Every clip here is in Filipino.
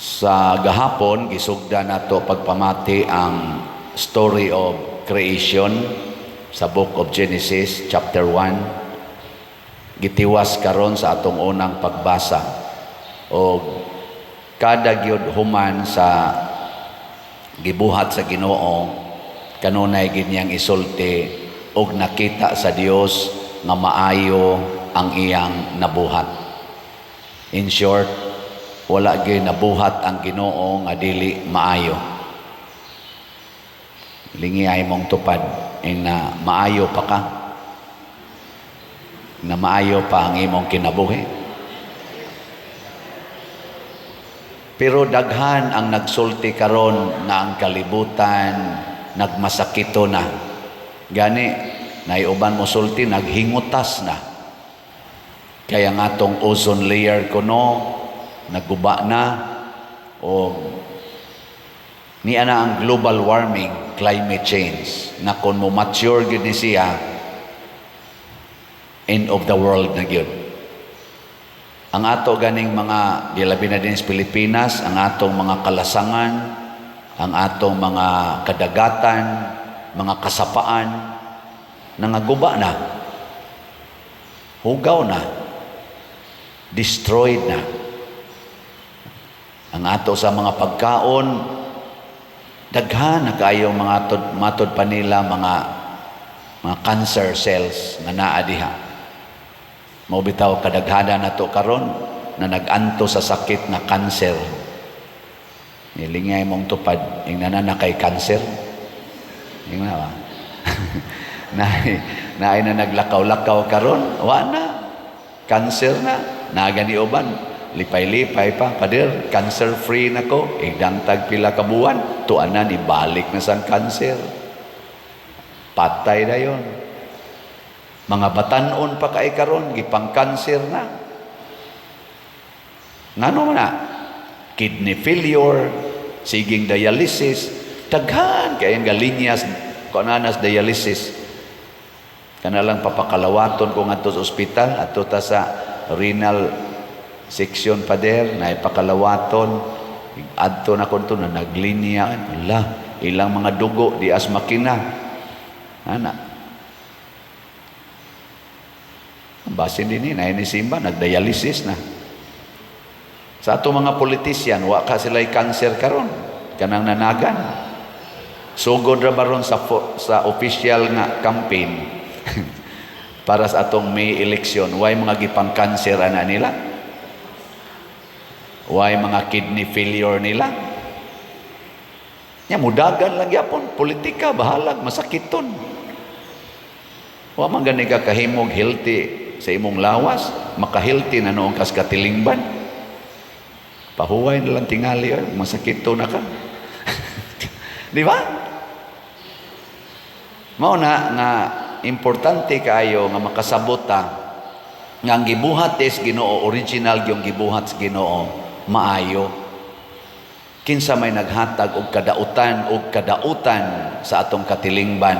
Sa gahapon, gisugda nato pagpamati ang story of creation sa book of Genesis chapter 1. Gitiwas karon sa atong unang pagbasa. O kada gyud human sa gibuhat sa Ginoo, kanunay gid niyang isulti og nakita sa Dios nga maayo ang iyang nabuhat. In short, wala gyud nabuhat ang Ginoo nga dili maayo. Lingi ay mong tupad na maayo pa ka, na maayo pa ang imong kinabuhi. Pero daghan ang nagsulti karon na ang kalibutan nagmasakito na. Gani naiuban mo sulti naghingutas na. Kaya nga tong ozone layer kuno nagguba na, o niya na ang global warming, climate change, na kung mo mature yun ni siya, end of the world na yun. Ang ato ganing mga, dilabi na din sa Pilipinas, ang atong mga kalasangan, ang atong mga kadagatan, mga kasapaan, nangaguba na, hugaw na, destroyed na. Ang ato sa mga pagkaon, daghan na kayo mga matod pa nila mga cancer cells na naa diha. Mao bitaw kadaghana nato karon na naganto sa sakit na cancer. Nilingay mong tupad ing nanana kay cancer. Ing na ba? na naglakaw-lakaw karon, wa na. Cancer na, nagani uban. Lipay-lipay pa, pader, cancer-free na ko, igdangtag pila ka buwan, tuanan, ibalik na sang cancer. Patay na yun. Mga batanon pa kay karon, gipang cancer na. Ngano na? Kidney failure, siging dialysis, daghan kayang galinyas, kunanas dialysis. Kanalang papakalawaton ko nga to sa ospital, ato ta sa renal section pader, na ipakalawaton, adto na kunto na naglinya, ilang mga dugo, di as makina. Ana. Basin din na inisimba, nagdialysis na. Sa ato mga politisyan, wa ka sila'y cancer karon, kanang nanagan. Sugod ra baron sa official nga campaign para sa atong May election, way mga gipang cancer ana nila. Way mga kidney failure nila. Nya mudagan lang yapon, politika bahalag masakiton. Wa man gani ka kahimog healthy sa imong lawas, maka-healthy na noong kas katilingban. Pahuway na lang tingali, masakito na ka. Di ba? Mao na nga importante kayo nga makasabota nga ang gibuhat is Ginoo, original yung gibuhat sa Ginoo, maayo. Kinsa may naghatag og kadautan sa atong katilingban,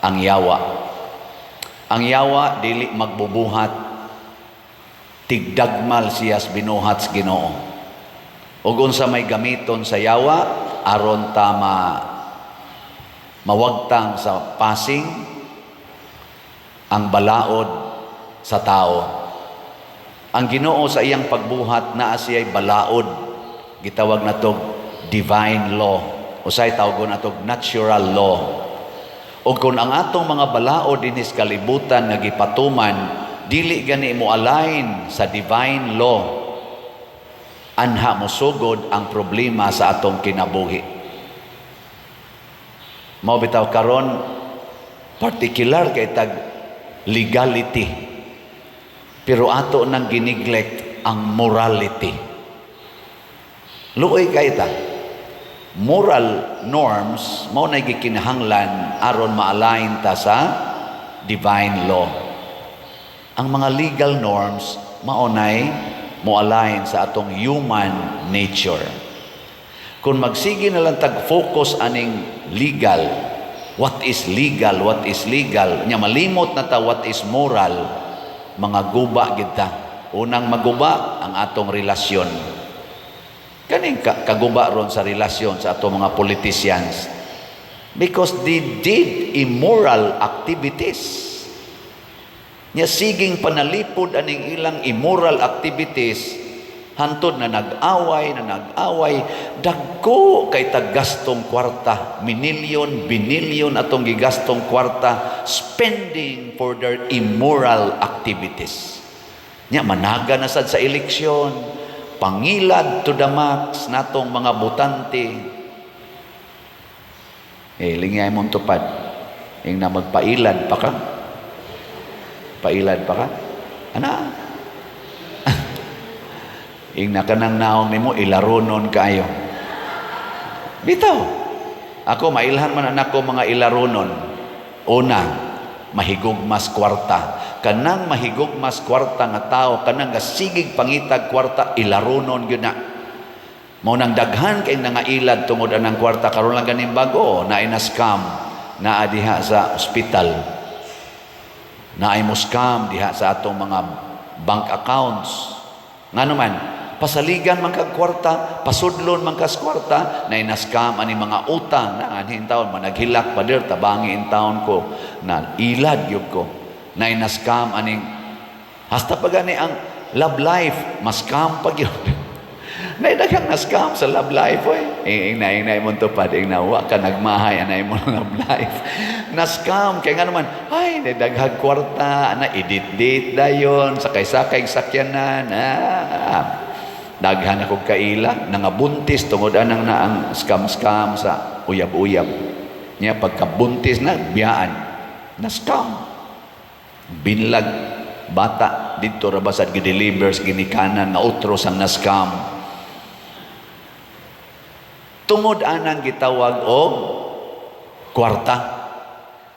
ang yawa. Ang yawa dili magbubuhat, tigdagmal siyas binuhat sa Ginoo. Ug unsa may gamiton sa yawa aron ta mawagtang sa passing ang balaod sa tao. Ang Ginoo sa iyang pagbuhat naa siya'y balaod, gitawag natog divine law, usay tawgon natog natural law. O kung ang atong mga balaod dinis kalibutan nga gipatuman dili gani mo align sa divine law, anha mosugod ang problema sa atong kinabuhi. Mao bitaw karon particular kay tag legality, pero ato nang gineglect ang morality. Luoy kay ta. Moral norms mao na gikinahanglan aron ma-align ta sa divine law. Ang mga legal norms mao nay mo-align sa atong human nature. Kung magsige na lang tag-focus aning legal, what is legal, nya malimot na ta what is moral, mga guba gid ta. Unang maguba ang atong relasyon. Kaning kaguba ron sa relasyon sa ato mga politicians. Because they did immoral activities. Nya siging panalipod aning ilang immoral activities, hantod na nag-away, dagko kay taggastong kwarta, binilyon atong gigastong kwarta, spending for their immoral activities. Nya managa na sad sa eleksyon, pangilad to the max natong mga botante. Lingay mong tupad. Yung na magpailad pa ka. Pailad pa ka? Ana? Yung nakanang naong ni mo, ilarunon kayo. Bitaw. Ako, mailhan man anak ko mga ilarunon. Una, mahigugmas kwarta. Kanang mahigugmas kwarta nga tao, kanang sigig pangitag kwarta, ilarunon yun na. Mao nang daghan kay nangailad tungod anang kwarta, karon lang ganing bago, na scam na diha sa ospital. Na ay mo scam diha sa atong mga bank accounts. Ngano man, pasaligan man kag kwarta, pasudlon man kas kwarta, na scam ani mga utang na anhin taon managhilak pa der tabangi in taon ko na ilad gyud ko. Na scam aning hasta pa gani ang love life, mas scam pa gyud. Naidaghang na-scam sa love life, Inay mo tupad, nawa ka nagmahay, anay mo love life. Na-scam, kaya nga naman, naidaghang kwarta, edit-date dayon, sakay-sakay sakyanan, daghan akong kaila, nangabuntis, tungod anang na ang scam-scam sa uyab-uyab. Niya, pagkabuntis na, biyaan, na-scam. Binlag, bata, dito rabasad, gidelivers, ginikanan, na utros ang na-scam. Tungod anang gitawag og kwarta.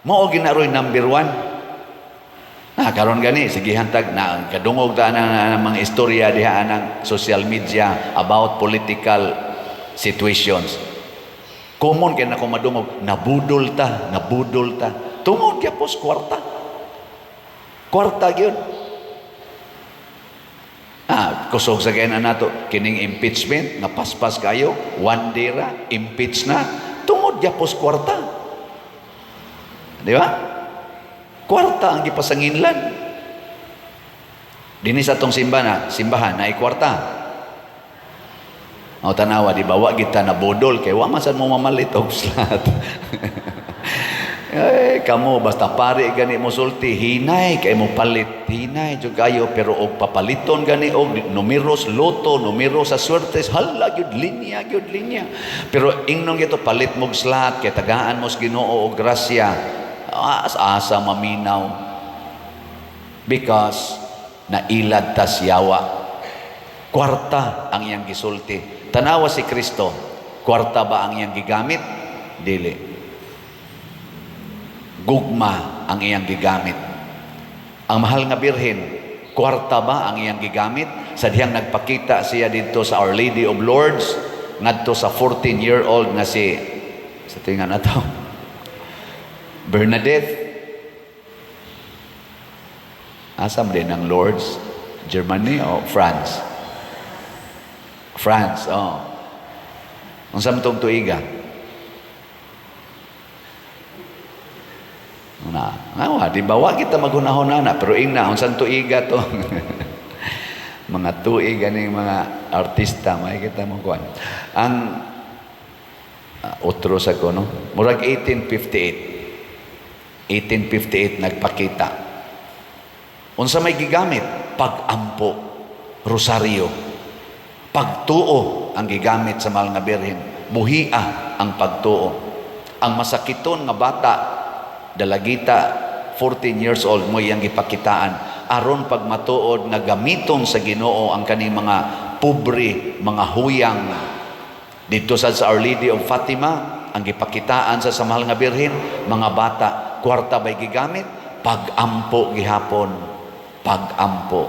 Mao ginaroy number 1. Karon gani sige hantag na kadungog ta nang mga istorya diha anang social media about political situations. Common kay nako madungog, nabudol ta. Tungod gyapos kwarta. Kwarta gyud. Kusog sa kaya nato, kining impeachment, napaspas kayo, one day ra, impeach na, tungod yapos kwarta. Di ba? Kwarta ang gipasanginlan. Dinis atong simbahan, na kwarta. O tanawa, di ba, wag kita na bodol, kaya wamasan mo mamalit og slat. Kamo basta pare gani mo sulti, hinay kay mo palit, hinay jud kayo, pero og papaliton gani og numeros loto, numero sa swertes, hala gyud linya. Pero ingnon gito palit mo slot kay tagaan mo sa Ginoo og grasya. Asa maminaw. Because nailad ta siyawa. Kwarta ang iyang gisulti. Tanawa si Kristo, kwarta ba ang iyang gigamit? Dili. Gugma ang iyang gigamit. Ang mahal nga birhen, kwarta ba ang iyang gigamit? Sa diyang nagpakita siya dito sa Our Lady of Lourdes, ngadto sa 14-year-old na sa tingan na to, Bernadette. Asam din ang Lourdes? Germany o France? France, Ang samtong tuiga. Di ba wa kita maghunahon na, pero ingna unsan tuiga to. Mga tuig ganing mga artista may kita mo kuan. Ang otro sa ko no, murag 1858 nagpakita. Unsa may gigamit? Pagampo, rosaryo. Pagtuo ang gigamit sa mahal nga birhen. Buhia ang pagtuo. Ang masakiton nga bata, dalagita 14 years old mo iyang gipakitaan aron pag matuod nga gamiton sa Ginoo ang kaning mga pobre, mga huyang dito sa Our Lady of Fatima. Ang gipakitaan sa mahal nga birhen, mga bata, kwarta ba'y gigamit? Pagampo gihapon. Pagampo.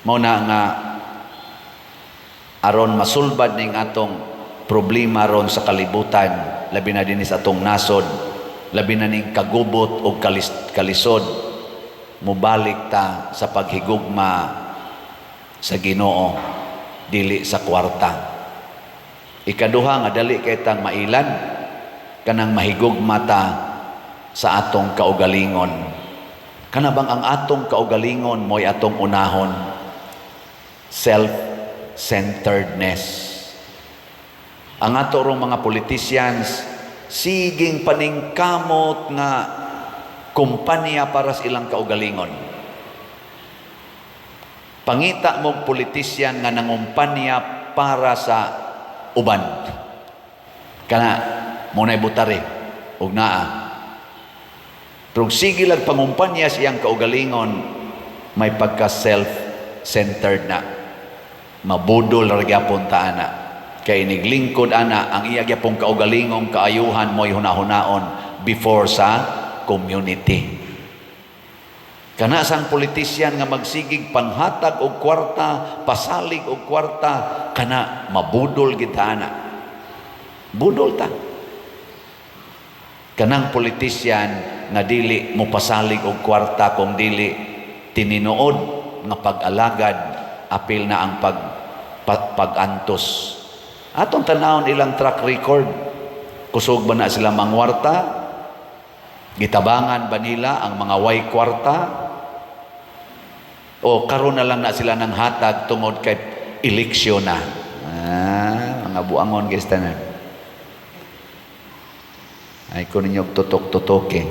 Mao na nga aron masulbad ning atong problema ron sa kalibutan, labi na din sa atong nasod, labi na ning kagubot o kalisod, mubalik ta sa paghigugma sa Ginoo. dili sa kwarta. Ikaduha nga dali kay tang mailan kanang mahigugma ta sa atong kaugalingon. Kana bang ang atong kaugalingon mo'y atong unahon? Self-centeredness. Ang ato rong mga politicians siging paningkamot nga kumpanya para sa ilang kaugalingon. Pangita mong politisyan nga nangumpanya para sa uban. Kana muna'y butari ug naa. Pero sige lang pangumpanya siyang kaugalingon, may pagka self-centered na. Mabudol ra gyapon ta ana. Kay niglingkod ana ang iya gyapong kaugalingong kaayuhan mo'y hunahunaon before sa community. Kana sang politisyan nga magsigig panghatag og kwarta, pasalig og kwarta, kana mabudol gid ana. Budol ta. Kanang politisyan nga dili mo pasalig og kwarta kung dili tininuod nga pag-alagad, apil na ang pag-antos. Atong tanawon ilang track record. Kusog ba na sila mangwarta? Gitabangan ba nila ang mga way kwarta? O karon na lang na sila ng hatag tungod kay eleksyon na? Mga buangon guys tanan. Ay ko ninyo tutok-tutok eh.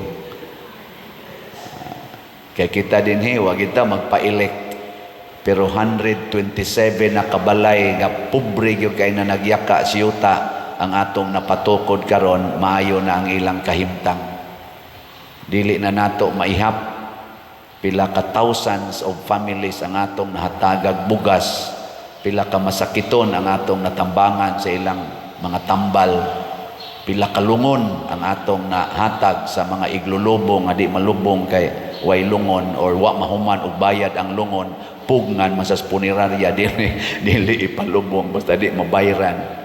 Kaya kita din wag kita magpa-elect. Pero 127 na kabalay nga pobre gyud kay na nagyaka siyuta ang atong napatukod karon, maayo na ang ilang kahimtang. Dili na nato maihap pila ka thousands of families ang atong nahatagag bugas, pila ka masakiton ang atong natambangan sa ilang mga tambal, pila ka lungon ang atong nahatag sa mga iglulubong nga di malubong kay way lungon or wa mahuman og bayad ang lungon, pugngan masas punerarya dili ipalubong basta di mabayran.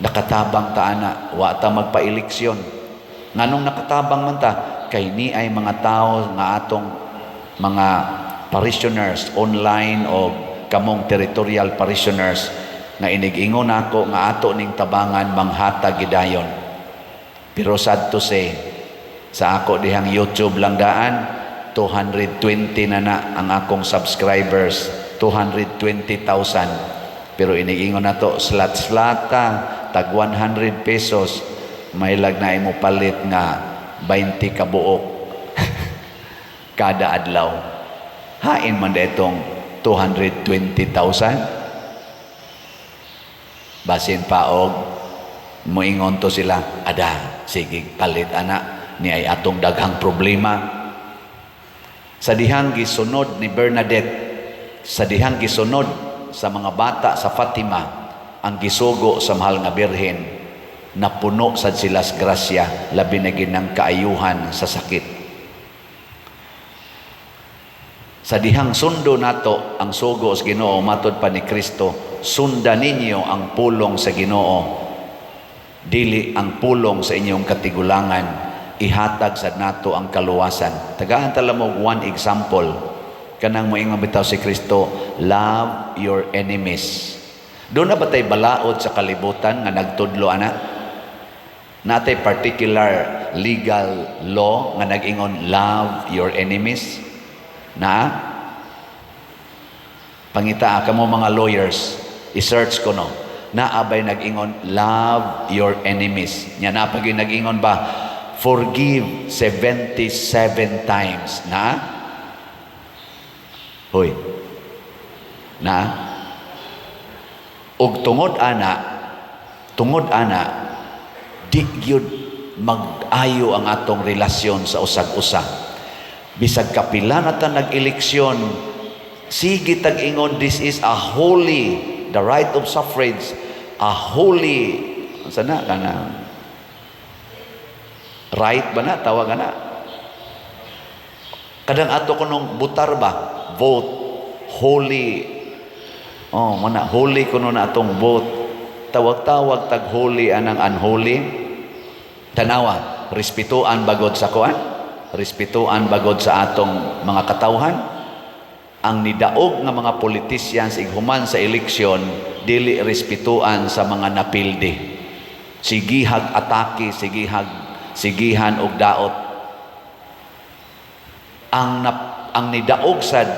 Nakatabang ta ana, wa ta magpa-eleksyon. Nganong nakatabang man ta? Kay ni ay mga tao nga atong mga parishioners online o kamong territorial parishioners nga inig-ingon ako nga ato ning tabangan manghatag gidayon. Pero sad to say, sa ako dihang YouTube lang daan, 220 na ang akong subscribers, 220,000. Pero iniingon na to, slat-slata, tag 100 pesos, may lag na imo palit nga 20 kabuok kada adlaw. Hain man da itong 220,000. Basin paog, moingon to sila, ada, sige, palit anak, ni ay atong daghang problema. Sa dihang gisunod ni Bernadette, sa dihang gisunod sa mga bata sa Fatima, ang gisugo sa mahal nga Birhen, napuno sad sila sa grasya, labi na ginang kaayuhan sa sakit. Sa dihang sundo nato ang sugo sa Ginoo, matod pa ni Kristo, sundan ninyo ang pulong sa Ginoo, dili ang pulong sa inyong katigulangan, ihatag sad nato ang kaluwasan. Tagaan tala mo one example, kanang moingon bitaw si Kristo, love your enemies. Doon na ba tayo balaod sa kalibutan nga nagtudlo ana? Natay particular legal law nga nag-ingon love your enemies? Na? Pangita ka mo mga lawyers, i-search ko no. Naabay nag-ingon love your enemies. Nya na pag nag-ingon ba forgive 77 times. Na? Hoy. Na? Og tungod ana, di gyud mag-ayo ang atong relasyon sa usag-usa. Bisag kapila na ta nag-eleksyon, sige tag-ingon, this is a holy, the right of suffrage, a holy, sana ka na, right ba na, tawag na. Kadang ato ko nung butar ba, vote, holy, mana, holy ko nung atong vote, tawag-tawag tag-holy anang unholy. Tanawa, respetuan bagod sa kuan, respetuan bagod sa atong mga katawhan. ang nidaog nga mga politicians ighuman sa eleksyon dili respetuan sa mga napildi. Sigihag atake, sigihan og daot. Ang nidaog sad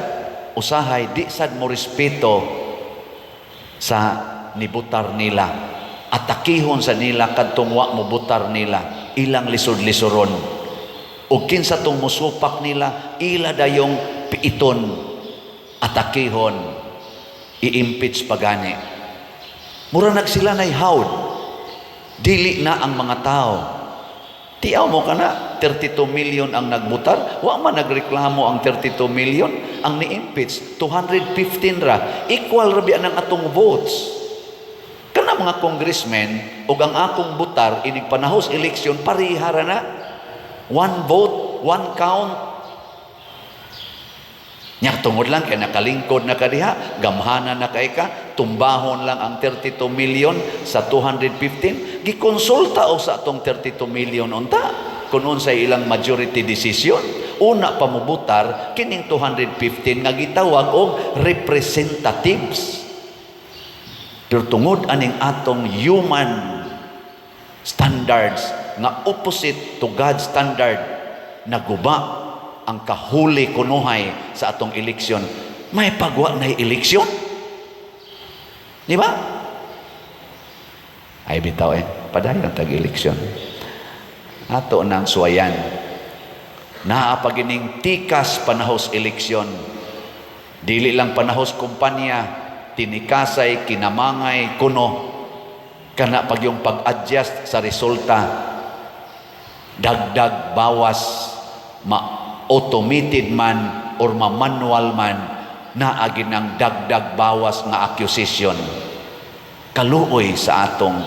usahay di sad mo respeto sa nibutar nila. Atakihon sa nila kadtong wa mo butar nila, ilang lisod-lisoron. Ug kinsa tong musupak nila, ila dayong piiton, atakihon, i-impeach pagani. Mura nagsila na ihawd. Dili na ang mga tao. Tiyaw mo ka na, 32 million ang nagbutar. Wa man nagreklamo ang 32 million. Ang ni-impeach, 215 ra. Equal rabi ang atong votes. Kana mga congressmen, ug ang akong butar, inig panahos eleksyon, parihara na. One vote, one count. Nya tungod lang kay nakalingkod na kadiha, gamhanan na kay ka, tumbahon lang ang 32 million sa 215. Gikonsulta og sa atong 32 million unta kun unsay ilang majority decision. Una pa mobutar kining 215 nga gitawag og representatives. Pero tungod aning atong human standards nga opposite to God's standard, naguba ang kahuli kunuhay sa atong eleksyon. May pagwa na eleksyon. Di ba? Ay bitaw padayon tag-eleksyon. Ato nang suwayan. Naapagining tikas panahos eleksyon. Dili lang panahos kumpanya, tinikasay, kinamangay, kuno. Kana pag yung pag-adjust sa resulta, dagdag, bawas, automated man or manual man, naagi ng dagdag bawas nga accusation. Kaluoy sa atong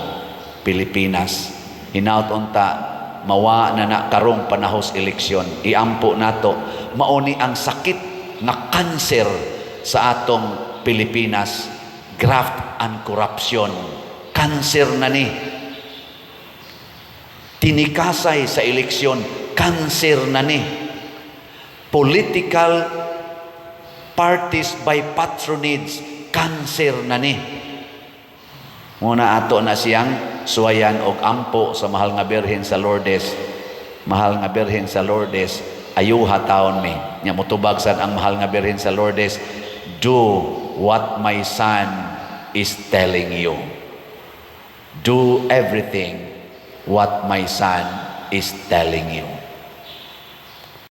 Pilipinas. Hinaut unta, mawa na karong panahos eleksyon. Iampo nato, mauni ang sakit nga kanser sa atong Pilipinas. Graft and corruption. Kanser na ni. Tinikasay sa eleksyon, kanser na ni. Political parties by patronage, cancer na ni. Muna ato na siyang suwayan og ampo sa mahal nga Birhen sa Lourdes. Mahal nga Birhen sa Lourdes, ayuha taon mi. Nya motubag sad ang mahal nga Birhen sa Lourdes, do what my son is telling you. Do everything what my son is telling you.